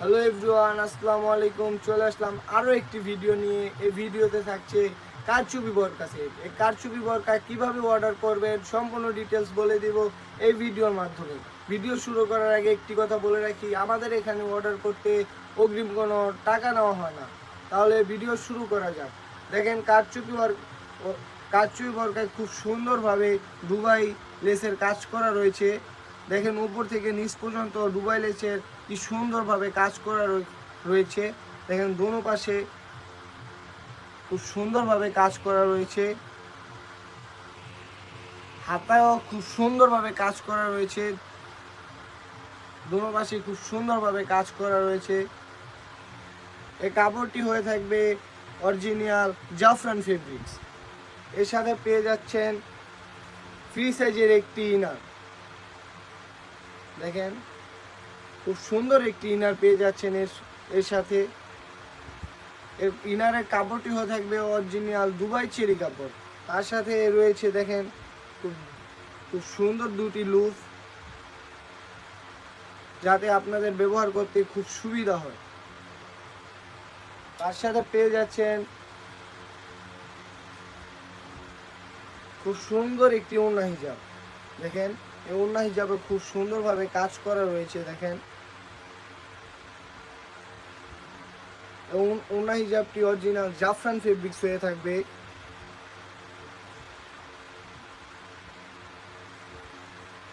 Hello everyone, আসসালামু আলাইকুম। চলে আসলাম আরও একটি ভিডিও নিয়ে। এই ভিডিওতে থাকছে কারচুপি বরকা সেট। এই কারচুপি বরকা কীভাবে অর্ডার করবেন সম্পূর্ণ ডিটেলস বলে দিব এই ভিডিওর মাধ্যমে। ভিডিও শুরু করার আগে একটি কথা বলে রাখি, আমাদের এখানে অর্ডার করতে অগ্রিম কোনো টাকা নেওয়া হয় না। তাহলে ভিডিও শুরু করা যাক। দেখেন কারচুপি বরকায় খুব সুন্দরভাবে দুবাই লেসের কাজ করা রয়েছে। দেখেন উপর থেকে নিচ পর্যন্ত দুবাই লেসের কি সুন্দরভাবে কাজ করা রয়েছে। দেখেন দোনো পাশে খুব সুন্দরভাবে কাজ করা রয়েছে, হাতায়ও খুব সুন্দরভাবে কাজ করা রয়েছে, দোনো পাশে খুব সুন্দরভাবে কাজ করা রয়েছে। এই কাপড়টি হয়ে থাকবে অরিজিনাল জাফরান ফেব্রিক্স। এর সাথে পেয়ে যাচ্ছেন ফ্রি সাইজের একটি ইনার। দেখেন খুব সুন্দর একটি ইনার পেয়ে যাচ্ছেন এর সাথে। এর ইনারের কাপড়টি হয়ে থাকবে অরিজিনাল দুবাই চেরি কাপড়। তার সাথে রয়েছে দেখেন খুব খুব সুন্দর দুটি লুজ, যাতে আপনাদের ব্যবহার করতে খুব সুবিধা হয়। তার সাথে পেয়ে যাচ্ছেন খুব সুন্দর একটি ওড়না হিজাব। দেখেন এই ওড়না হিজাবে খুব সুন্দরভাবে কাজ করা রয়েছে। দেখেন ওড়না হিজাবটি অরিজিনাল জাফরান ফেব্রিক্স হয়ে থাকবে।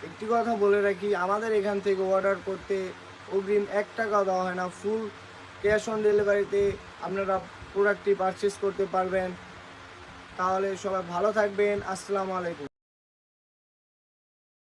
একটি কথা বলে রাখি, আমাদের এখান থেকে অর্ডার করতে অগ্রিম 1 টাকাও দেওয়া হয় না। ফুল ক্যাশ অন ডেলিভারিতে আপনারা প্রোডাক্টটি পারচেস করতে পারবেন। তাহলে সবাই ভালো থাকবেন। আসসালামু আলাইকুম।